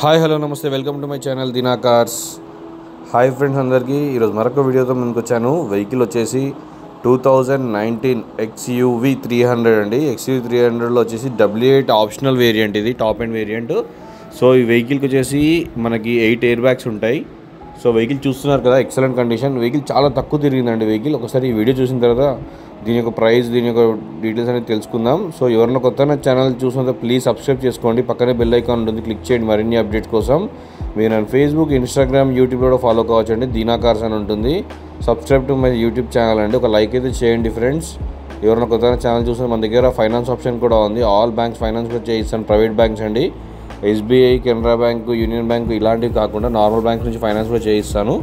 Hi hello నమస్తే welcome to my channel Dina cars. Hi friends అందరికీ, ఈరోజు మరొక వీడియోతో ముందుకు వచ్చాను. వెహికల్ వచ్చేసి 2019 XUV 300 అండి. XUV 300లో వచ్చేసి W8 ఆప్షనల్ వేరియంట్, ఇది టాప్ ఎండ్ వేరియంట్. సో ఈ వెహికల్కి వచ్చేసి మనకి 8 ఎయిర్ బ్యాగ్స్ ఉంటాయి. సో వెహికల్ చూస్తున్నారు కదా, ఎక్సలెంట్ కండిషన్. వెహికల్ చాలా తక్కువ తిరిగిందండి వెహికల్. ఒకసారి ఈ వీడియో చూసిన తర్వాత దీని యొక్క ప్రైస్, దీని యొక్క డీటెయిల్స్ అనేది తెలుసుకుందాం. సో ఎవరైనా కొత్త నా ఛానల్ చూసినంత ప్లీజ్ సబ్స్క్రైబ్ చేసుకోండి. పక్కనే బెల్ ఐకాన్ ఉంటుంది, క్లిక్ చేయండి మరిన్ని అప్డేట్స్ కోసం. మీరు నన్ను ఫేస్బుక్, ఇన్స్టాగ్రామ్, యూట్యూబ్లో ఫాలో కావచ్చు అండి. దీనా కార్స్ అని ఉంటుంది. Subscribe to my YouTube channel అండి. ఒక లైక్ అయితే చేయండి ఫ్రెండ్స్. ఎవరైనా కొత్త ఛానల్ చూసిన మన దగ్గర ఫైనాన్స్ ఆప్షన్ కూడా ఉంది. ఆల్ బ్యాంక్స్ ఫైనాన్స్ కూడా చేయిస్తాను, ప్రైవేట్ బ్యాంక్స్ అండి. SBI, Canara bank, union bank ఇలాంటివి కాకుండా నార్మల్ బ్యాంక్స్ నుంచి ఫైనాన్స్ కూడా చేయిస్తాను.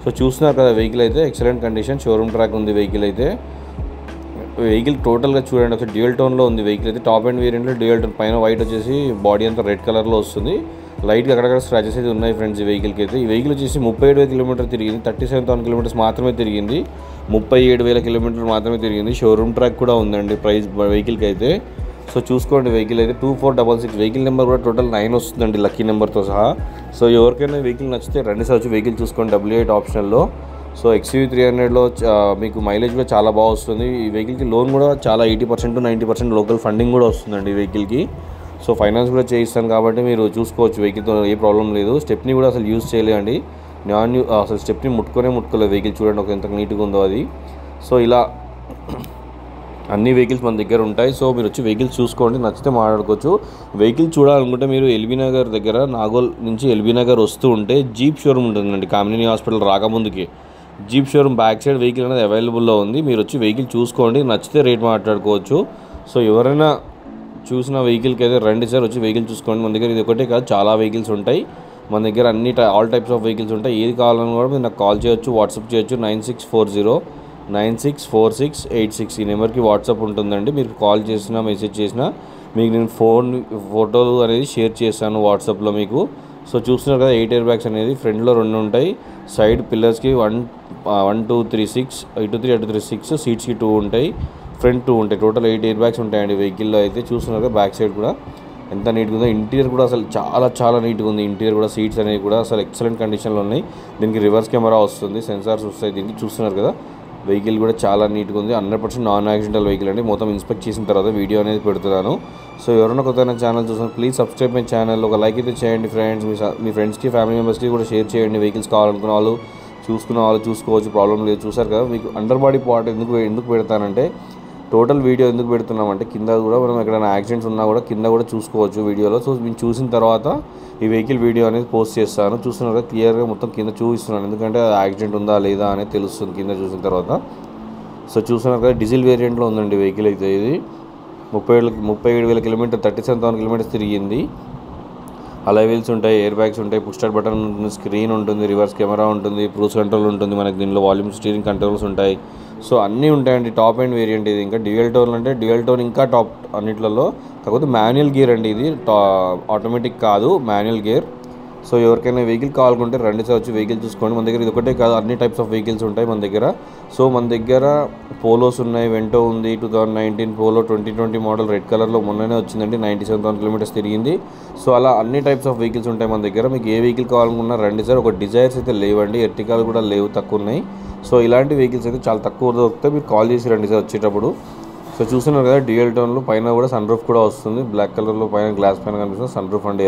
సో చూస్తున్నారు కదా, వెహికల్ అయితే ఎక్సలెంట్ కండిషన్, షోరూమ్ ట్రాక్ ఉంది వెహికల్ అయితే. వెహికల్ టోటల్గా చూడండి, ఒకసారి డ్యూయల్ టోన్లో ఉంది వెహికల్ అయితే. టాప్ ఎండ్ వేరియంట్లో డ్యూయల్ టోన్, పైన వైట్ వచ్చేసి బాడీ అంతా రెడ్ కలర్లో వస్తుంది. లైట్గా అక్కడక్కడ స్క్రాచెస్ అయితే ఉన్నాయి ఫ్రెండ్స్ ఈ వెహికల్కి అయితే. ఈ వెహికల్ వచ్చేసి 37,000 కిలోమీటర్ తిరిగింది. 37,000 కిలోమీటర్స్ మాత్రమే తిరిగింది. 37,000 కిలోమీటర్లు మాత్రమే తిరిగింది. షోరూమ్ ట్రాక్ కూడా ఉందండి ప్రైస్ వెహికల్కి అయితే. సో చూసుకోండి, వెహికల్ అయితే 2466. వెహికల్ నెంబర్ కూడా టోటల్ 9 వస్తుందండి, లక్కీ నెంబర్తో సహా. సో ఎవరికైనా వెహికల్ నచ్చితే రండి సార్, వచ్చి వెహికల్ చూసుకోండి W8 ఆప్షన్లో. సో XUV 300లో మీకు మైలేజ్ కూడా చాలా బాగా వస్తుంది. ఈ వెహికల్కి లోన్ కూడా చాలా 80% to 90% లోకల్ ఫండింగ్ కూడా వస్తుందండి ఈ వెహికల్కి. సో ఫైనాన్స్ కూడా చేయిస్తాను కాబట్టి మీరు చూసుకోవచ్చు, వెహికల్తో ఏ ప్రాబ్లం లేదు. స్టెప్ని కూడా అసలు యూజ్ చేయలేదండి, అసలు స్టెప్ని ముట్టుకోలేదు వెహికల్. చూడండి ఒక ఎంత నీట్గా ఉందో అది. సో ఇలా అన్ని వెహికల్స్ మన దగ్గర ఉంటాయి. సో మీరు వచ్చి వెహికల్స్ చూసుకోండి, నచ్చితే మాట్లాడుకోవచ్చు. వెహికల్ చూడాలనుకుంటే మీరు ఎల్బీ నగర్ దగ్గర, నాగోల్ నుంచి ఎల్బీ నగర్ వస్తూ ఉంటే జీప్ షోరూమ్ ఉంటుందండి. కామినేని హాస్పిటల్ రాకముందుకి jeep showroom back side vehicle అనేది అవైలబుల్లో ఉంది. మీరు వచ్చి వెహికల్ చూసుకోండి, నచ్చితే రేట్ మాట్లాడుకోవచ్చు. సో ఎవరైనా చూసిన వెహికల్కి అయితే రండి సార్, వచ్చి వెహికల్ చూసుకోండి. మన దగ్గర ఇది ఒకటే కాదు, చాలా వెహికల్స్ ఉంటాయి మన దగ్గర. అన్ని ఆల్ టైప్స్ ఆఫ్ వెహికల్స్ ఉంటాయి. ఏది కావాలని కూడా మీరు నాకు కాల్ చేయొచ్చు, వాట్సాప్ చేయొచ్చు. 9640964686 ఈ నెంబర్కి వాట్సాప్ ఉంటుందండి. మీరు కాల్ చేసినా, మెసేజ్ చేసినా మీకు నేను ఫోటోలు అనేది షేర్ చేస్తాను వాట్సాప్లో మీకు. సో చూస్తున్నారు కదా, 8 ఎయిర్ బ్యాగ్స్ అనేది ఫ్రంట్లో 2 ఉంటాయి. సైడ్ పిల్లర్స్కి 1 2 3 6, ఇటు 3 అటు 3 6, సీట్స్కి 2 ఉంటాయి, ఫ్రంట్ 2 ఉంటాయి. టోటల్ 8 ఎయిర్ బ్యాగ్స్ ఉంటాయండి వెహికల్లో అయితే. చూస్తున్నారు కదా, బ్యాక్ సైడ్ కూడా ఎంత నీట్గా ఉందో. ఇంటీరియర్ కూడా అసలు చాలా నీట్గా ఉంది. ఇంటీరియర్ కూడా, సీట్స్ అనేవి కూడా అసలు ఎక్సలెంట్ కండిషన్లో ఉన్నాయి. దీనికి రివర్స్ కెమెరా వస్తుంది, సెన్సార్స్ వస్తాయి దీనికి. చూస్తున్నారు కదా, వెహికల్ కూడా చాలా నీట్గా ఉంది. 100% నాన్ యాక్సిడెంటల్ వెహికల్ అండి. మొత్తం ఇన్స్పెక్ట్ చేసిన తర్వాత వీడియో అనేది పెడుతున్నాను. సో ఎవరైనా కొత్త ఛానల్ చూసిన ప్లీజ్ సబ్స్క్రైబ్ మై ఛానల్. ఒక లైక్ అయితే చేయండి ఫ్రెండ్స్. మీ ఫ్రెండ్స్కి, ఫ్యామిలీ మెంబర్స్కి కూడా షేర్ చేయండి. వెహికల్స్ కావాలనుకున్న వాళ్ళు, చూసుకున్న వాళ్ళు చూసుకోవచ్చు, ప్రాబ్లం లేదు. చూసారు కదా, మీకు అండర్ బాడీ పార్ట్ ఎందుకు పెడతానంటే, టోటల్ వీడియో ఎందుకు పెడుతున్నామంటే, కింద కూడా మనం ఎక్కడైనా యాక్సిడెంట్స్ ఉన్నా కూడా కింద కూడా చూసుకోవచ్చు వీడియోలో. సో మేము చూసిన తర్వాత ఈ వెహికల్ వీడియో అనేది పోస్ట్ చేస్తాను. చూస్తున్నారు కదా, క్లియర్గా మొత్తం కింద చూపిస్తున్నాను, ఎందుకంటే యాక్సిడెంట్ ఉందా లేదా అనేది తెలుస్తుంది కింద చూసిన తర్వాత. సో చూస్తున్నారు కదా, డీజిల్ వేరియంట్లో ఉందండి వెహికల్ అయితే. ఇది 37,000 కిలోమీటర్, 37,000 కిలోమీటర్స్ తిరిగింది. అలై వీల్స్ ఉంటాయి, ఎయిర్ బ్యాగ్స్ ఉంటాయి, పుష్ స్టార్ట్ బటన్ ఉంటుంది, స్క్రీన్ ఉంటుంది, రివర్స్ కెమెరా ఉంటుంది, క్రూజ్ కంట్రోల్ ఉంటుంది మనకి. దీనిలో వాల్యూమ్ స్టీరింగ్ కంట్రోల్స్ ఉంటాయి. సో అన్నీ ఉంటాయండి. టాప్ ఎండ్ వేరియంట్ ఇది. ఇంకా డ్యూయల్ టోన్ అంటే డ్యూయల్ టోన్ ఇంకా టాప్ అన్నిట్లలో. కాకపోతే మాన్యువల్ గేర్ అండి ఇది, ఆటోమేటిక్ కాదు, మాన్యువల్ గేర్. సో ఎవరికైనా వెహికల్ కావాలనుకుంటే రండి సార్, వచ్చి వెహికల్ చూసుకోండి. మన దగ్గర ఇది ఒకటే కాదు, అన్ని టైప్స్ ఆఫ్ వెహికల్స్ ఉంటాయి మన దగ్గర. సో మన దగ్గర పోలోస్ ఉన్నాయి, వెంటో ఉంది, 2019 పోలో 2020 మోడల్ రెడ్ కలర్లో మొన్ననే వచ్చిందండి. 97,000 కిలోమీటర్స్ తిరిగింది. సో అలా అన్ని టైప్స్ ఆఫ్ వెహికల్స్ ఉంటాయి మన దగ్గర. మీకు ఏ వెహికల్ కావాలనుకున్నా రండి సార్. ఒక డిజైర్స్ అయితే లేవండి, ఎర్టికాలు కూడా లేవు, తక్కువ ఉన్నాయి. సో ఇలాంటి వెహికల్స్ అయితే చాలా తక్కువ దొరుకుతాయి. మీరు కాల్ చేసి రండి సార్ వచ్చేటప్పుడు. సో చూస్తున్నారు కదా, డ్యూయల్ టోన్లో పైన కూడా సన్ రూఫ్ కూడా వస్తుంది. బ్లాక్ కలర్లో పైన గ్లాస్ పైన కనిపిస్తుంది సన్ రూఫ్ అండి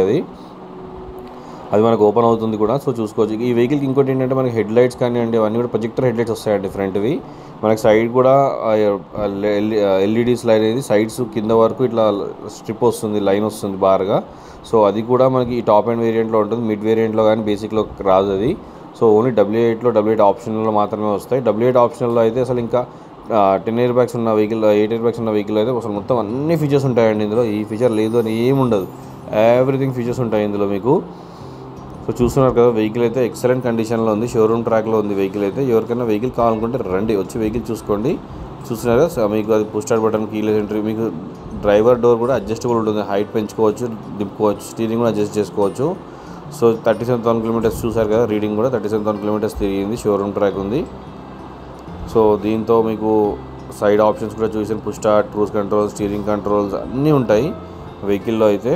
అది మనకు ఓపెన్ అవుతుంది కూడా. సో చూసుకోవచ్చు. ఈ వెహికల్కి ఇంకోటి ఏంటంటే, మనకి హెడ్ లైట్స్ కానివ్వండి అవన్నీ కూడా ప్రొజెక్టర్ హెడ్ లైట్స్ వస్తాయండి ఫ్రంట్వి. మనకి సైడ్ కూడా LEDs లైన్ అనేది సైడ్స్ కింద వరకు ఇట్లా స్ట్రిప్ వస్తుంది, లైన్ వస్తుంది బార్గా. సో అది కూడా మనకి ఈ టాప్ ఎండ్ వేరియంట్లో ఉంటుంది. మిడ్ వేరియంట్లో కానీ బేసిక్లో రాదు అది. సో ఓన్లీ W8 ఆప్షన్లో మాత్రమే వస్తాయి. W8 ఆప్షన్లో అయితే అసలు ఇంకా 10 ఎయిర్ బ్యాగ్స్ ఉన్న వెహికల్, 8 ఎయిర్ బ్యాగ్స్ ఉన్న వెహికల్ అయితే అసలు మొత్తం అన్ని ఫీచర్స్ ఉంటాయండి ఇందులో. ఈ ఫీచర్ లేదు అని ఏముండదు, ఎవ్రీథింగ్ ఫీచర్స్ ఉంటాయి ఇందులో మీకు. సో చూస్తున్నారు కదా, వెహికల్ అయితే ఎక్సలెంట్ కండిషన్లో ఉంది, షోరూమ్ ట్రాక్లో ఉంది వెహికల్ అయితే. ఎవరికైనా వెహికల్ కావాలనుకుంటే రండి, వచ్చి వెహికల్ చూసుకోండి. చూస్తున్నారా, మీకు అది push start button, keyless entry, మీకు డ్రైవర్ డోర్ కూడా అడ్జస్టబుల్ ఉంటుంది. హైట్ పెంచుకోవచ్చు, దింపుకోవచ్చు, స్టీరింగ్ కూడా అడ్జస్ట్ చేసుకోవచ్చు. సో 37,000 కిలోమీటర్స్ చూసారు కదా, రీడింగ్ కూడా 37,000 కిలోమీటర్స్ తిరిగింది, షోరూమ్ ట్రాక్ ఉంది. సో దీంతో మీకు సైడ్ ఆప్షన్స్ కూడా చూసాను, push start, cruise control, steering controls అన్నీ ఉంటాయి వెహికల్లో అయితే.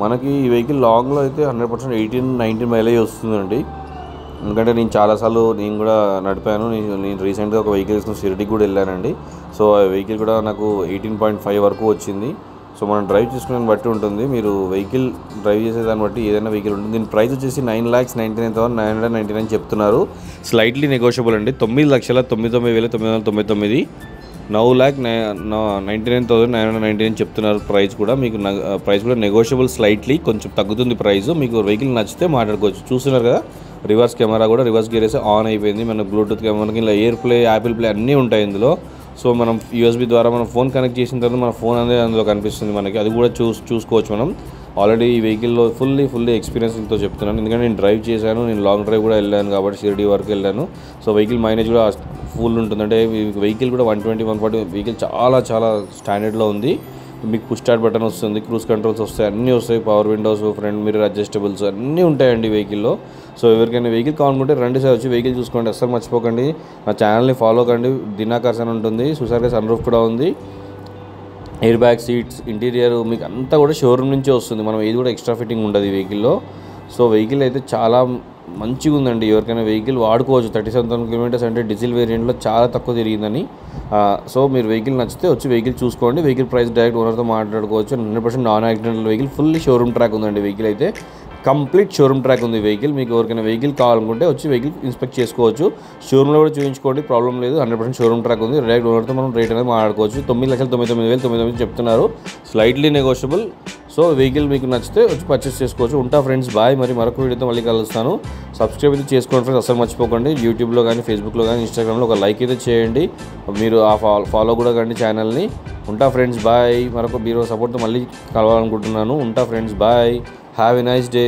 మనకి ఈ వెహికల్ లాంగ్లో అయితే 100% 18-19 మైలేజ్ వస్తుందండి. ఎందుకంటే నేను చాలాసార్లు నేను కూడా నడిపాను. నేను రీసెంట్గా ఒక వెహికల్ తీసుకుని షిరిడీకి కూడా వెళ్ళానండి. సో ఆ వెహికల్ కూడా నాకు 18.5 వరకు వచ్చింది. సో మనం డ్రైవ్ చేసుకునే బట్టి ఉంటుంది. మీరు వెహికల్ డ్రైవ్ చేసేదాన్ని బట్టి ఏదైనా వెహికల్ ఉంటుంది. దీని ప్రైస్ వచ్చేసి 9,99,999 చెప్తున్నారు. స్లైట్లీ నెగోషియబుల్ అండి. 9,99,999 9,99,999 చెప్తున్నారు ప్రైస్ కూడా. మీకు ప్రైస్ కూడా నెగోషియబుల్, స్లైట్లీ కొంచెం తగ్గుతుంది ప్రైస్. మీకు వెహికల్ నచ్చితే మాట్లాడుకోవచ్చు. చూస్తున్నారు కదా, రివర్స్ కెమెరా కూడా రివర్స్ గేర్ వేసి ఆన్ అయిపోయింది. మన బ్లూటూత్ కెమెరాకి ఇలా ఎయిర్ ప్లే, యాపిల్ ప్లే అన్నీ ఉంటాయి ఇందులో. సో మనం యూఎస్బీ ద్వారా మనం ఫోన్ కనెక్ట్ చేసిన తర్వాత మన ఫోన్ అనేది అందులో కనిపిస్తుంది మనకి. అది కూడా చూసుకోవచ్చు మనం. ఆల్రెడీ ఈ వెహికల్లో ఫుల్లీ ఎక్స్పీరియన్స్తో చెప్తున్నాను. ఎందుకంటే నేను డ్రైవ్ చేశాను, నేను లాంగ్ డ్రైవ్ కూడా వెళ్ళాను కాబట్టి షిరిడీ వరకు వెళ్ళాను. సో వెహికల్ మైలేజ్ కూడా ఫుల్ ఉంటుంది. అంటే వెహికల్ కూడా 120-140 వెహికల్ చాలా స్టాండర్డ్లో ఉంది. మీకు పుష్ స్టార్ట్ బటన్ వస్తుంది, క్రూజ్ కంట్రోల్స్ వస్తాయి, అన్నీ వస్తాయి. పవర్ విండోస్, ఫ్రంట్ మిర్రర్ అడ్జస్టబుల్స్ అన్నీ ఉంటాయండి వెహికల్లో. సో ఎవరికైనా వెహికల్ కావాలనుకుంటే రండి సార్, వచ్చి వెహికల్ చూసుకోండి. అస్సలు మర్చిపోకండి. నా ఛానల్ని ఫాలో కండి. దినాకార్స్ అని ఉంటుంది. చూసారుగా సన్ రూఫ్ కూడా ఉంది, ఎయిర్ బ్యాగ్ సీట్స్, ఇంటీరియర్ మీకు అంతా కూడా షోరూమ్ నుంచే వస్తుంది. మనం ఏది కూడా ఎక్స్ట్రా ఫిట్టింగ్ ఉండదు ఈ వెహికల్లో. సో వెహికల్ అయితే చాలా మంచిగా ఉందండి. ఎవరికైనా వెహికల్ వాడుకోవచ్చు. 37,000 కిలోమీటర్స్ అంటే డీజిల్ వేరియంట్లో చాలా తక్కువ తిరిగిందని. సో మీరు వెహికల్ నచ్చితే వచ్చి వెహికల్ చూసుకోండి. వెహికల్ ప్రైస్ డైరెక్ట్ ఓనర్తో మాట్లాడుకోవచ్చు. 100% non accidental vehicle, fully showroom track ఉందండి. వెహికల్ అయితే కంప్లీట్ షోరూమ్ ట్రాక్ ఉంది వెహికల్. మీకు ఎవరికైనా వెహికల్ కావాలనుకుంటే వచ్చి వెహికల్ ఇన్స్పెక్ట్ చేసుకోవచ్చు. షోరూమ్లో కూడా చూపించుకోండి, ప్రాబ్లం లేదు. 100% షోరూమ్ ట్రాక్ ఉంది. డైరెక్ట్ ఓనర్తో మనం రేట్ అనేది మాట్లాడుకోవచ్చు. 9,99,999 చెప్తున్నారు, స్లైట్లీ నెగోషియబుల్. సో వెహికల్ మీకు నచ్చితే వచ్చి పర్చేస్ చేసుకోవచ్చు. ఉంటా ఫ్రెండ్స్, బాయ్. మరి మరొక వీడియోతో మళ్ళీ కలుస్తాను. సబ్స్క్రైబ్ అయితే చేసుకోండి ఫ్రెండ్స్, అసలు మర్చిపోకండి. యూట్యూబ్లో కానీ, ఫేస్బుక్లో కానీ, ఇన్స్టాగ్రామ్లో ఒక లైక్ అయితే చేయండి. మీరు ఆ ఫాలో కూడా కండి ఛానల్ని. ఉంటా ఫ్రెండ్స్, బాయ్. మరొక మీరు సపోర్ట్తో మళ్ళీ కలవాలనుకుంటున్నాను. ఉంటా friends, bye. Have a nice day.